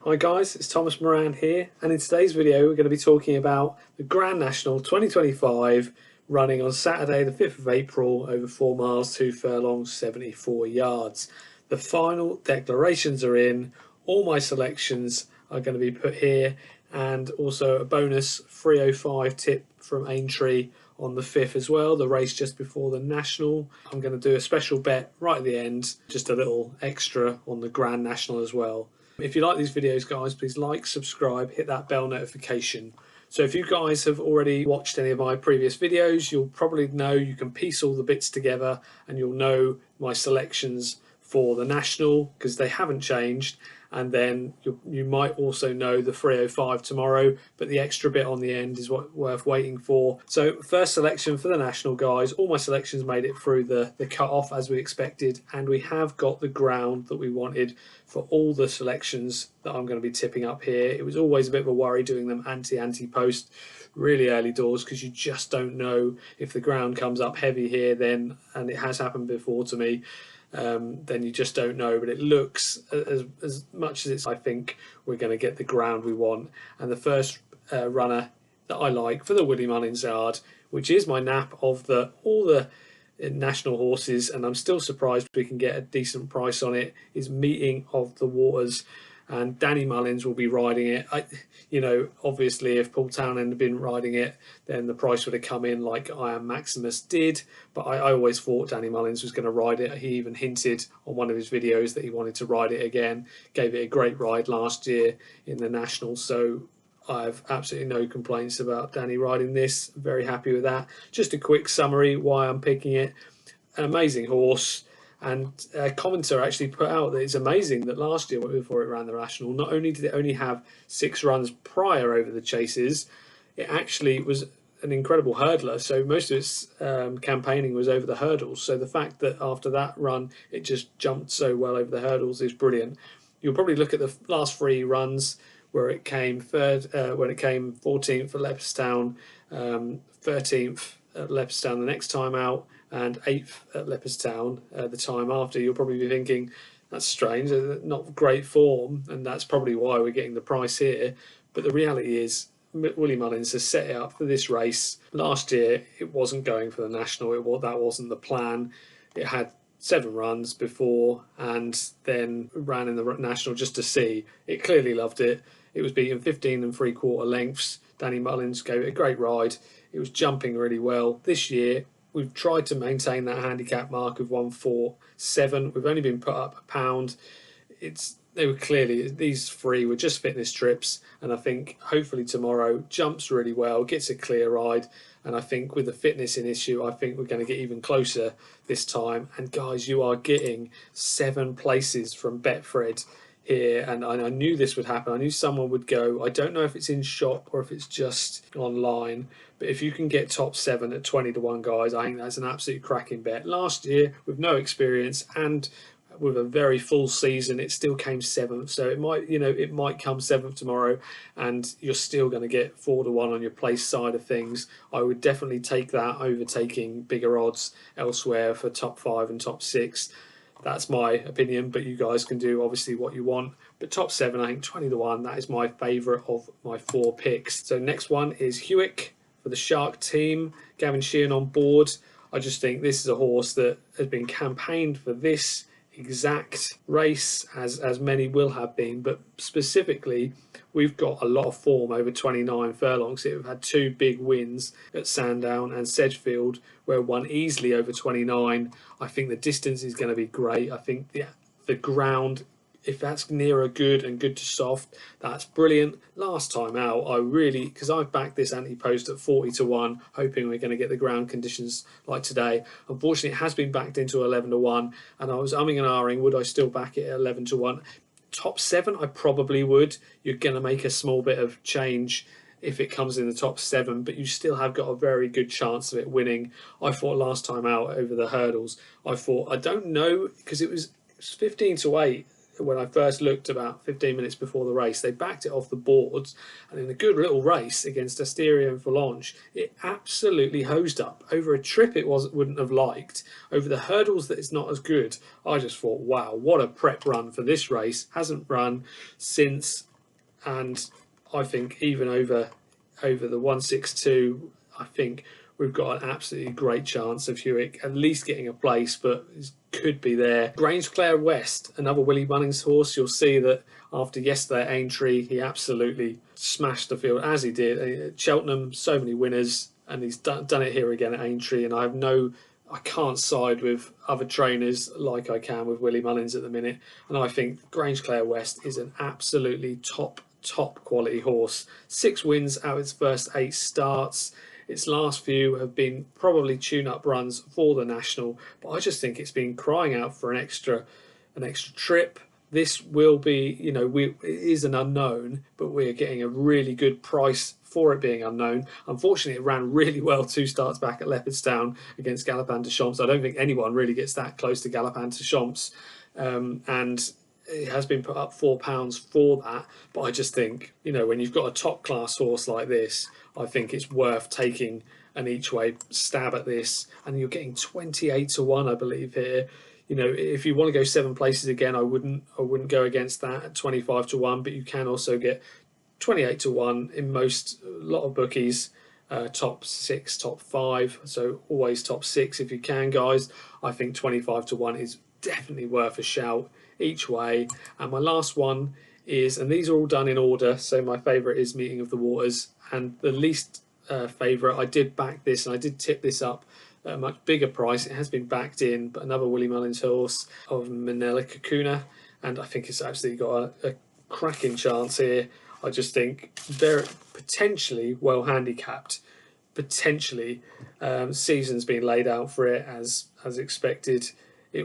Hi guys, it's Thomas Moran here, and in today's video we're going to be talking about the Grand National 2025 running on Saturday the 5th of April over 4 miles, 2 furlongs, 74 yards. The final declarations are in, all my selections are going to be put here, and also a bonus 305 tip from Aintree on the 5th as well, the race just before the National. I'm going to do a special bet right at the end, just a little extra on the Grand National as well. If you like these videos, guys, please like, subscribe, hit that bell notification. So if you guys have already watched any of my previous videos, you'll probably know you can piece all the bits together and you'll know my selections for the National because they haven't changed. And then you might also know the 305 tomorrow, but the extra bit on the end is what worth waiting for. So first selection for the National, guys. All my selections made it through the cut-off as we expected, and we have got the ground that we wanted for all the selections that I'm going to be tipping up here. It was always a bit of a worry doing them anti-post really early doors because you just don't know if the ground comes up heavy here then, and it has happened before to me. Then you just don't know, but it looks as much as it's, I think we're going to get the ground we want. And the first runner that I like for the Willie Mullins yard, which is my nap of all the National horses, and I'm still surprised we can get a decent price on it, is Meeting of the Waters. And Danny Mullins will be riding it. Obviously, if Paul Townend had been riding it, then the price would have come in like I Am Maximus did. But I always thought Danny Mullins was going to ride it. He even hinted on one of his videos that he wanted to ride it again. Gave it a great ride last year in the National. So I have absolutely no complaints about Danny riding this. Very happy with that. Just a quick summary why I'm picking it. An amazing horse. And a commenter actually put out that it's amazing that last year, before it ran the National, not only did it only have 6 runs prior over the chases, it actually was an incredible hurdler. So most of its campaigning was over the hurdles. So the fact that after that run, it just jumped so well over the hurdles is brilliant. You'll probably look at the last 3 runs where it came third, when it came 14th at Leopardstown, 13th at Leopardstown the next time out, and 8th at Leopardstown the time after. You'll probably be thinking, that's strange, not great form, and that's probably why we're getting the price here. But the reality is, Willie Mullins has set it up for this race. Last year, it wasn't going for the National. That wasn't the plan. It had 7 runs before and then ran in the National just to see. It clearly loved it. It was beaten 15 3/4 lengths. Danny Mullins gave it a great ride. It was jumping really well. This year, we've tried to maintain that handicap mark of 147. We've only been put up a pound. They were clearly, these 3 were just fitness trips, and I think hopefully tomorrow jumps really well, gets a clear ride, and I think with the fitness in issue, I think we're going to get even closer this time. And guys, you are getting 7 places from BETFRED here, and I knew this would happen. I knew someone would go. I don't know if it's in shop or if it's just online, but if you can get top 7 at 20 to 1, guys, I think that's an absolute cracking bet. Last year, with no experience and with a very full season, it still came 7th. So it might come 7th tomorrow, and you're still going to get 4 to 1 on your place side of things. I would definitely take that over taking bigger odds elsewhere for top 5 and top 6. That's my opinion, but you guys can do obviously what you want. But top 7, I think 20 to 1, that is my favourite of my 4 picks. So next one is Hewick for the Shark team. Gavin Sheehan on board. I just think this is a horse that has been campaigned for this exact race, as many will have been, but specifically we've got a lot of form over 29 furlongs. We've had 2 big wins at Sandown and Sedgefield, where one easily over 29. I think the distance is going to be great. I think the ground, if that's nearer good and good to soft, that's brilliant. Last time out, because I've backed this anti-post at 40 to 1, hoping we're going to get the ground conditions like today. Unfortunately, it has been backed into 11 to 1, and I was umming and ahhing, would I still back it at 11 to 1? Top 7, I probably would. You're going to make a small bit of change if it comes in the top 7, but you still have got a very good chance of it winning. I thought last time out over the hurdles, I don't know, because it was 15 to 8. When I first looked about 15 minutes before the race, they backed it off the boards, and in a good little race against Asteria and Volange, it absolutely hosed up over a trip it wouldn't have liked, over the hurdles that it's not as good. I just thought, wow, what a prep run for this race. Hasn't run since and I think even over the 162, I think we've got an absolutely great chance of Hewitt at least getting a place, but it could be there. Grangeclair West, another Willie Munnings horse. You'll see that after yesterday at Aintree, he absolutely smashed the field, as he did at Cheltenham. So many winners, and he's done it here again at Aintree. And I can't side with other trainers like I can with Willie Mullins at the minute. And I think Grangeclair West is an absolutely top quality horse. 6 wins out of its first 8 starts. Its last few have been probably tune-up runs for the National, but I just think it's been crying out for an extra trip. This will be, it is an unknown, but we're getting a really good price for it being unknown. Unfortunately, it ran really well 2 starts back at Leopardstown against Galopin des Champs. I don't think anyone really gets that close to Galopin des Champs, and it has been put up £4 for that. But I just think, when you've got a top class horse like this, I think it's worth taking an each way stab at this. And you're getting 28 to 1, I believe, here. If you want to go 7 places again, I wouldn't go against that at 25 to 1, but you can also get 28 to 1 in a lot of bookies, top 6, top 5, so always top 6 if you can, guys. I think 25 to 1 is definitely worth a shout each way. And my last one is, and these are all done in order, so my favourite is Meeting of the Waters, and the least favourite, I did back this and I did tip this up at a much bigger price. It has been backed in, but another Willie Mullins horse of Manila Kakuna, and I think it's actually got a cracking chance here. I just think they're potentially well handicapped. Potentially, season's been laid out for it as expected. It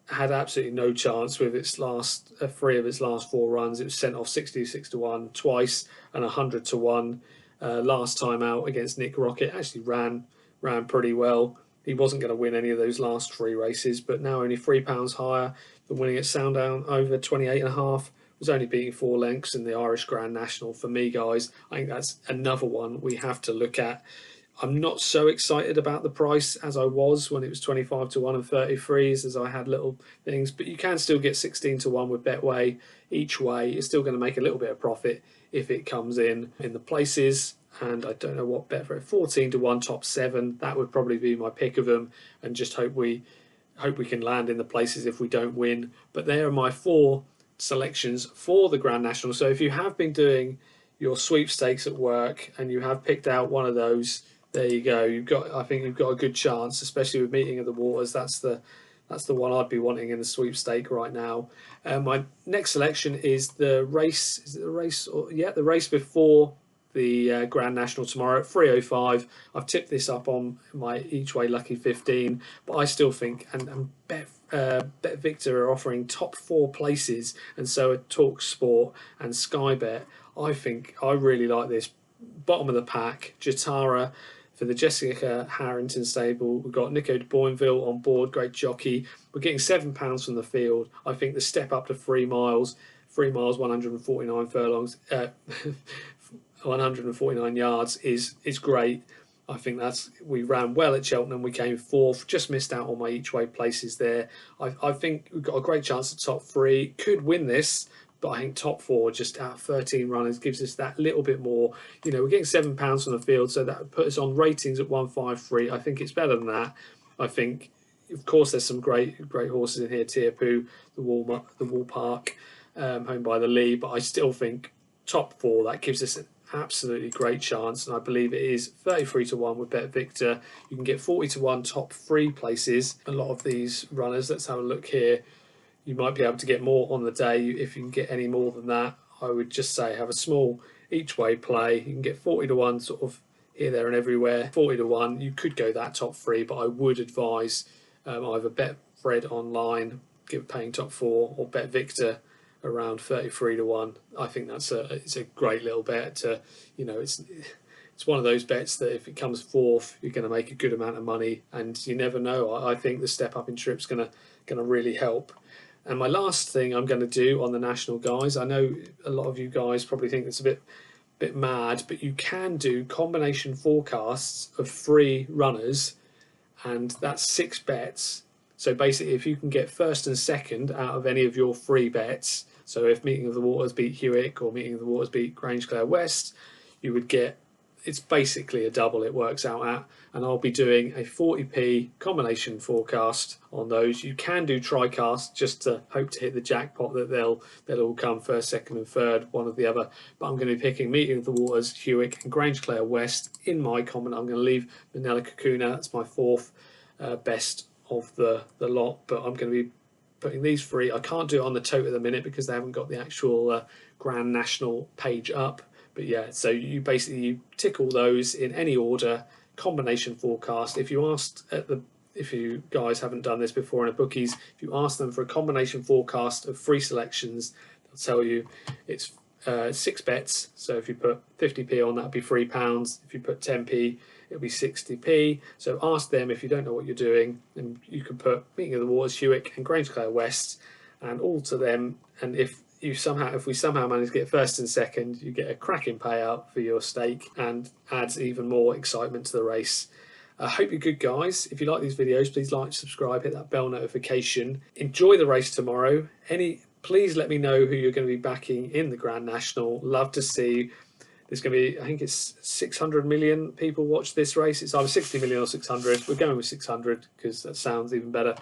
had absolutely no chance with its last 3 of its last 4 runs. It was sent off 66 to 1 twice and 100 to 1 last time out against Nick Rocket. Actually ran pretty well. He wasn't going to win any of those last 3 races, but now only £3 higher than winning at Sandown over 28.5. Was only beating 4 lengths in the Irish Grand National. For me, guys, I think that's another one we have to look at. I'm not so excited about the price as I was when it was 25 to 1 and 33s, as I had little things, but you can still get 16 to 1 with Betway each way. You're still going to make a little bit of profit if it comes in the places. And I don't know what Betfred, 14 to 1 top 7, that would probably be my pick of them, and just hope we can land in the places if we don't win. But there are my 4 selections for the Grand National. So if you have been doing your sweepstakes at work and you have picked out one of those, there you go. I think you've got a good chance, especially with Meeting of the Waters. That's the one I'd be wanting in the sweepstake right now. My next selection is the race. Is it the race? The race before the Grand National tomorrow at 3:05. I've tipped this up on my each way lucky 15, but I still think and Bet Victor are offering top 4 places, and so are Talk Sport and Sky Bet. I think I really like this bottom of the pack. Jatara for the Jessica Harrington stable. We've got Nico de Boinville on board, great jockey. We're getting £7 from the field. I think the step up to 3 miles, 149 furlongs, 149 yards is great. I think we ran well at Cheltenham. We came 4th, just missed out on my each way places there. I think we've got a great chance at top 3. Could win this, but I think top 4, just out of 13 runners, gives us that little bit more. We're getting £7 from the field, so that would put us on ratings at 153. I think it's better than that. I think, of course, there's some great horses in here. Tearpoo, the Wall Park, owned by the Lee, but I still think top 4, that gives us an absolutely great chance, and I believe it is 33 to 1 with Bet Victor. You can get 40 to 1 top 3 places. A lot of these runners, let's have a look here. You might be able to get more on the day. If you can get any more than that, I would just say have a small each way play. You can get 40 to 1 sort of here, there and everywhere. 40 to 1, you could go that top 3, but I would advise either BetFred online, paying top 4, or Bet Victor around 33 to 1. I think it's a great little bet. It's one of those bets that if it comes 4th, you're going to make a good amount of money, and you never know. I think the step up in trip's going to really help. And my last thing I'm going to do on the National, guys, I know a lot of you guys probably think it's a bit mad, but you can do combination forecasts of 3 runners, and that's 6 bets. So basically, if you can get 1st and 2nd out of any of your 3 bets, So if Meeting of the Waters beat Hewick or Meeting of the Waters beat Grangeclare West, you would get, it's basically a double it works out at, and I'll be doing a 40p combination forecast on those. You can do tricast just to hope to hit the jackpot that they'll all come first, second and third, one or the other, but I'm going to be picking Meeting of the Waters, Hewick and Grangeclare West in my comment. I'm going to leave Manila Kakuna, that's my fourth best of the lot, but I'm going to be putting these three. I can't do it on the tote at the minute because they haven't got the actual Grand National page up. But yeah, so you basically tick all those in any order, combination forecast. If you asked if you guys haven't done this before in a bookies, if you ask them for a combination forecast of 3 selections, they'll tell you it's 6 bets. So if you put 50p on, that'd be £3. If you put 10p, it'll be 60p. So ask them if you don't know what you're doing, and you can put Meeting of the Waters, Hewick and Grangeclare West, and all to them. And if we somehow manage to get first and second, you get a cracking payout for your stake and adds even more excitement to the race. I hope you're good, guys. If you like these videos, please like, subscribe, hit that bell notification. Enjoy the race tomorrow. Please let me know who you're going to be backing in the Grand National. Love to see. There's going to be, I think it's 600 million people watch this race. It's either 60 million or 600. We're going with 600 because that sounds even better.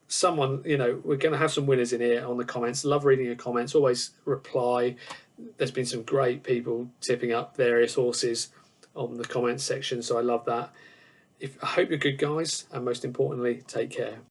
Someone, you know, we're going to have some winners in here on the comments. Love reading your comments. Always reply. There's been some great people tipping up various horses on the comments section, so I love that. I hope you're good, guys, and most importantly, take care.